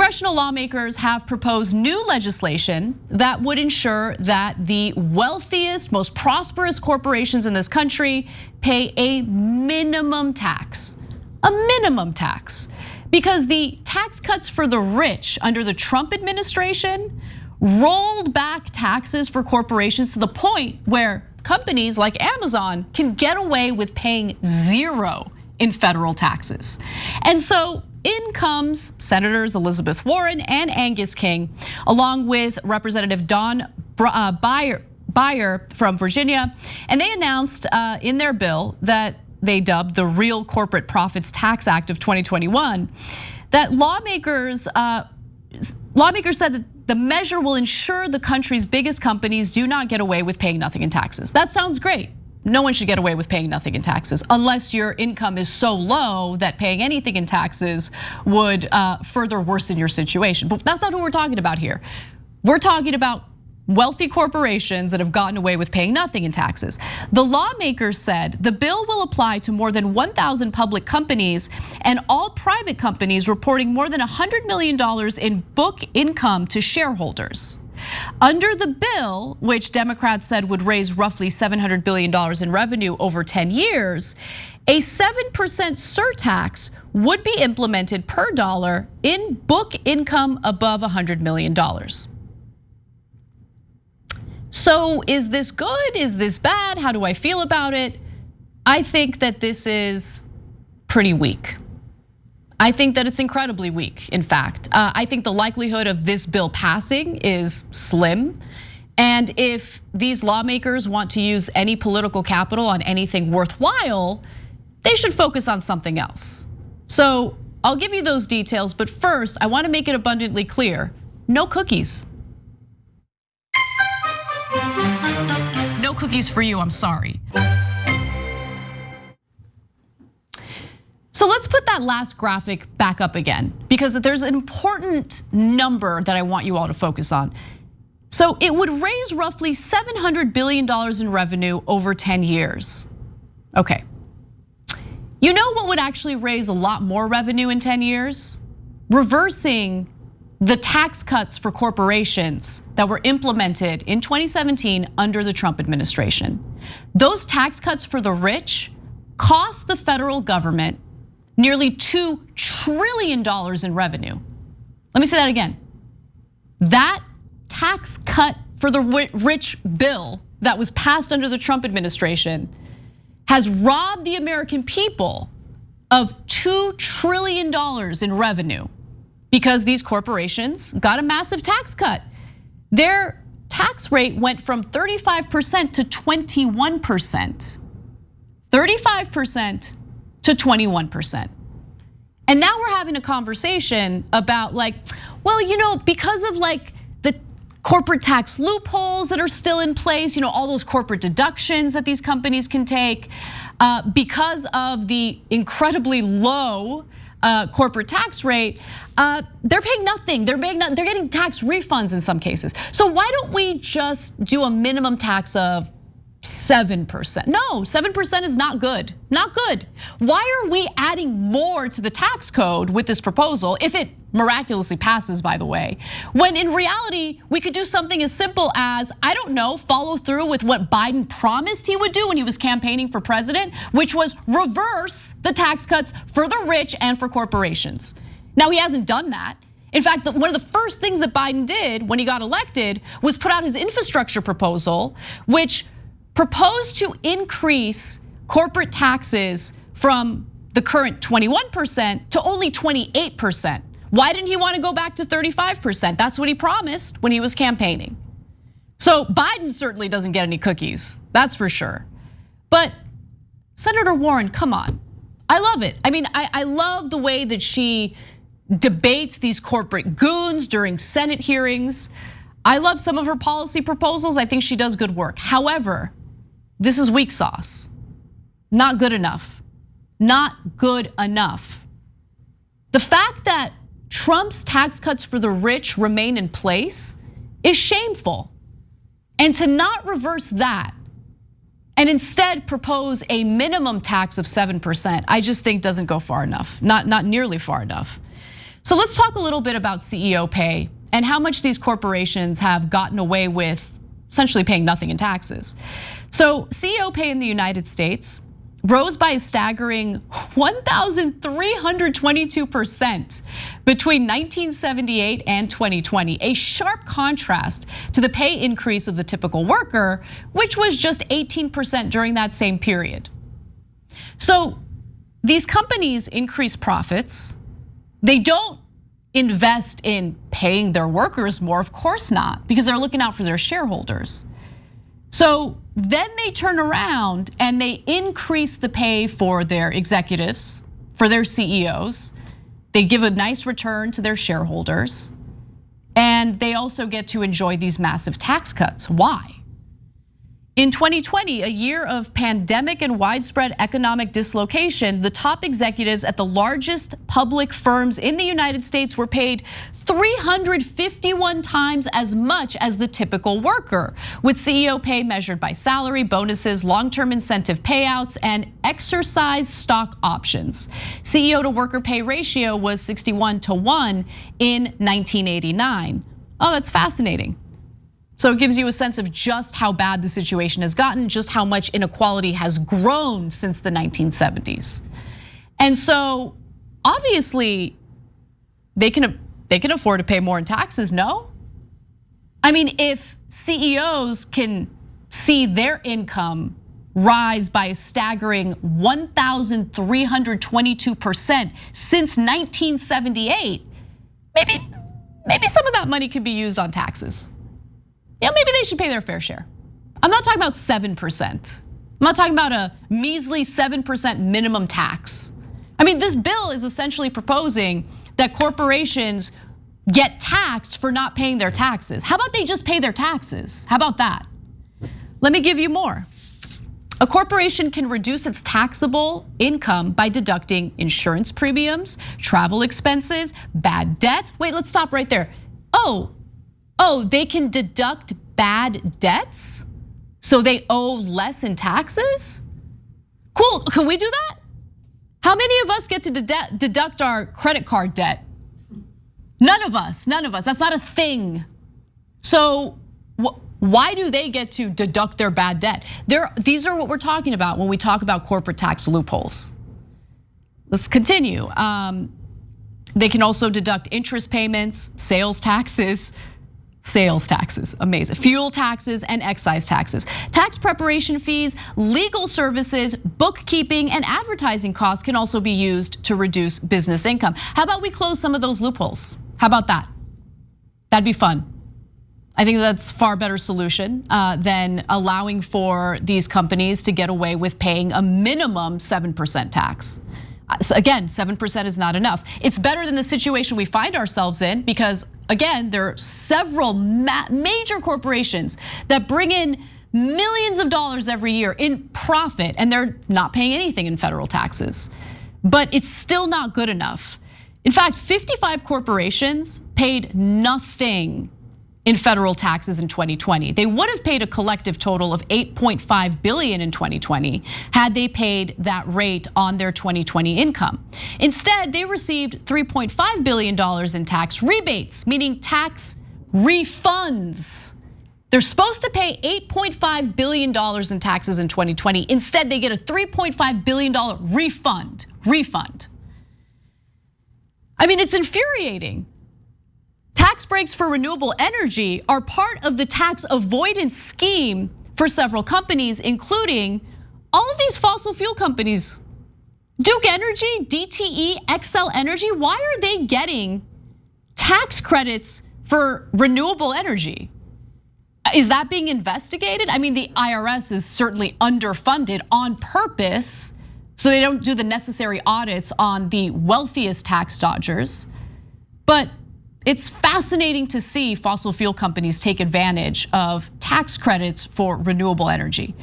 Congressional lawmakers have proposed new legislation that would ensure that the wealthiest, most prosperous corporations in this country pay a minimum tax. A minimum tax. Because the tax cuts for the rich under the Trump administration rolled back taxes for corporations to the point where companies like Amazon can get away with paying zero in federal taxes. And so in comes Senators Elizabeth Warren and Angus King, along with Representative Don Beyer from Virginia, and they announced in their bill that they dubbed the Real Corporate Profits Tax Act of 2021, that lawmakers said that the measure will ensure the country's biggest companies do not get away with paying nothing in taxes. That sounds great. No one should get away with paying nothing in taxes unless your income is so low that paying anything in taxes would further worsen your situation. But that's not who we're talking about here. We're talking about wealthy corporations that have gotten away with paying nothing in taxes. The lawmakers said the bill will apply to more than 1,000 public companies and all private companies reporting more than $100 million in book income to shareholders. Under the bill, which Democrats said would raise roughly $700 billion in revenue over 10 years, a 7% surtax would be implemented per dollar in book income above $100 million. So is this good? Is this bad? How do I feel about it? I think that this is pretty weak. I think that it's incredibly weak, in fact. I think the likelihood of this bill passing is slim. And if these lawmakers want to use any political capital on anything worthwhile, they should focus on something else. So I'll give you those details, but first, I want to make it abundantly clear, no cookies. No cookies for you, I'm sorry. So let's put that last graphic back up again, because there's an important number that I want you all to focus on. So it would raise roughly $700 billion in revenue over 10 years. Okay. You know what would actually raise a lot more revenue in 10 years? Reversing the tax cuts for corporations that were implemented in 2017 under the Trump administration. Those tax cuts for the rich cost the federal government nearly $2 trillion in revenue. Let me say that again. That tax cut for the rich bill that was passed under the Trump administration has robbed the American people of $2 trillion in revenue because these corporations got a massive tax cut. Their tax rate went from 35% to 21%. 35% to 21%. And now we're having a conversation about like, well, because of like the corporate tax loopholes that are still in place, all those corporate deductions that these companies can take, because of the incredibly low corporate tax rate, they're paying nothing. They're getting tax refunds in some cases. So why don't we just do a minimum tax of 7%? No, 7% is not good, not good. Why are we adding more to the tax code with this proposal, if it miraculously passes, by the way, when in reality, we could do something as simple as, I don't know, follow through with what Biden promised he would do when he was campaigning for president, which was reverse the tax cuts for the rich and for corporations. Now, he hasn't done that. In fact, one of the first things that Biden did when he got elected was put out his infrastructure proposal, which proposed to increase corporate taxes from the current 21% to only 28%. Why didn't he want to go back to 35%? That's what he promised when he was campaigning. So Biden certainly doesn't get any cookies, that's for sure. But Senator Warren, come on. I love it. I mean, I love the way that she debates these corporate goons during Senate hearings. I love some of her policy proposals. I think she does good work. However, this is weak sauce. Not good enough. Not good enough. The fact that Trump's tax cuts for the rich remain in place is shameful. And to not reverse that and instead propose a minimum tax of 7%, I just think doesn't go far enough, not nearly far enough. So let's talk a little bit about CEO pay and how much these corporations have gotten away with essentially paying nothing in taxes. So CEO pay in the United States rose by a staggering 1,322% between 1978 and 2020, a sharp contrast to the pay increase of the typical worker, which was just 18% during that same period. So these companies increase profits. They don't invest in paying their workers more, of course not, because they're looking out for their shareholders. So then they turn around and they increase the pay for their executives, for their CEOs. They give a nice return to their shareholders. And they also get to enjoy these massive tax cuts. Why? In 2020, a year of pandemic and widespread economic dislocation, the top executives at the largest public firms in the United States were paid 351 times as much as the typical worker, with CEO pay measured by salary, bonuses, long-term incentive payouts, and exercise stock options. CEO to worker pay ratio was 61:1 in 1989. Oh, that's fascinating. So it gives you a sense of just how bad the situation has gotten, just how much inequality has grown since the 1970s. And so obviously they can afford to pay more in taxes, no? I mean, if CEOs can see their income rise by a staggering 1,322% since 1978, maybe some of that money could be used on taxes. Yeah, maybe they should pay their fair share. I'm not talking about 7%. I'm not talking about a measly 7% minimum tax. I mean, this bill is essentially proposing that corporations get taxed for not paying their taxes. How about they just pay their taxes? How about that? Let me give you more. A corporation can reduce its taxable income by deducting insurance premiums, travel expenses, bad debts. Wait, let's stop right there. Oh, they can deduct bad debts? So they owe less in taxes? Cool, can we do that? How many of us get to deduct our credit card debt? None of us, that's not a thing. So why do they get to deduct their bad debt? These are what we're talking about when we talk about corporate tax loopholes. Let's continue. They can also deduct interest payments, sales taxes, amazing. Fuel taxes and excise taxes. Tax preparation fees, legal services, bookkeeping, and advertising costs can also be used to reduce business income. How about we close some of those loopholes? How about that? That'd be fun. I think that's a far better solution than allowing for these companies to get away with paying a minimum 7% tax. Again, 7% is not enough. It's better than the situation we find ourselves in because, again, there are several major corporations that bring in millions of dollars every year in profit, and they're not paying anything in federal taxes. But it's still not good enough. In fact, 55 corporations paid nothing in federal taxes in 2020. They would have paid a collective total of $8.5 billion in 2020 had they paid that rate on their 2020 income. Instead, they received $3.5 billion in tax rebates, meaning tax refunds. They're supposed to pay $8.5 billion in taxes in 2020. Instead, they get a $3.5 billion refund. I mean, it's infuriating. Tax breaks for renewable energy are part of the tax avoidance scheme for several companies, including all of these fossil fuel companies. Duke Energy, DTE, Xcel Energy, why are they getting tax credits for renewable energy? Is that being investigated? I mean, the IRS is certainly underfunded on purpose, so they don't do the necessary audits on the wealthiest tax dodgers. But it's fascinating to see fossil fuel companies take advantage of tax credits for renewable energy.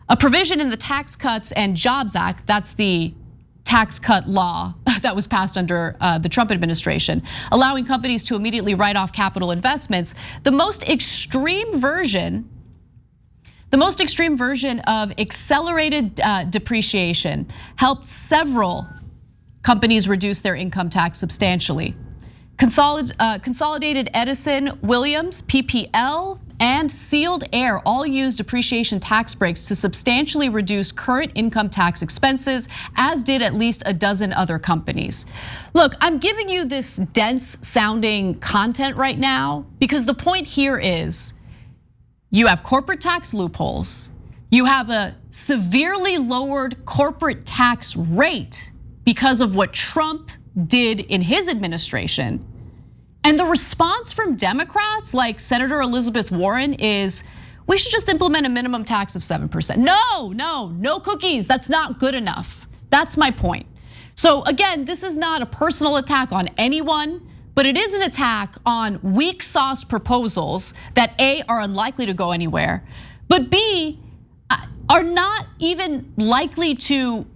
A provision in the Tax Cuts and Jobs Act, that's the tax cut law that was passed under the Trump administration, allowing companies to immediately write off capital investments. The most extreme version of accelerated depreciation helped several companies reduce their income tax substantially. Consolidated Edison, Williams, PPL, and Sealed Air all use depreciation tax breaks to substantially reduce current income tax expenses, as did at least a dozen other companies. Look, I'm giving you this dense sounding content right now because the point here is you have corporate tax loopholes, you have a severely lowered corporate tax rate because of what Trump did in his administration. And the response from Democrats like Senator Elizabeth Warren is, we should just implement a minimum tax of 7%. No cookies, that's not good enough. That's my point. So again, this is not a personal attack on anyone, but it is an attack on weak sauce proposals that A, are unlikely to go anywhere, but B, are not even likely to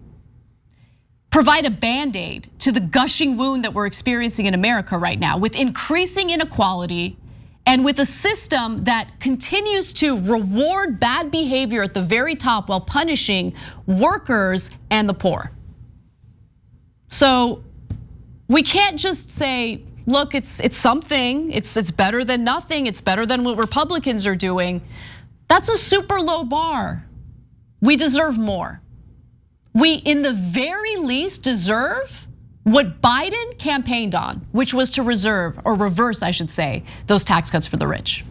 provide a Band-Aid to the gushing wound that we're experiencing in America right now, with increasing inequality and with a system that continues to reward bad behavior at the very top while punishing workers and the poor. So we can't just say, look, it's something, it's better than nothing, it's better than what Republicans are doing. That's a super low bar. We deserve more. We, in the very least, deserve what Biden campaigned on, which was to reverse, I should say, those tax cuts for the rich.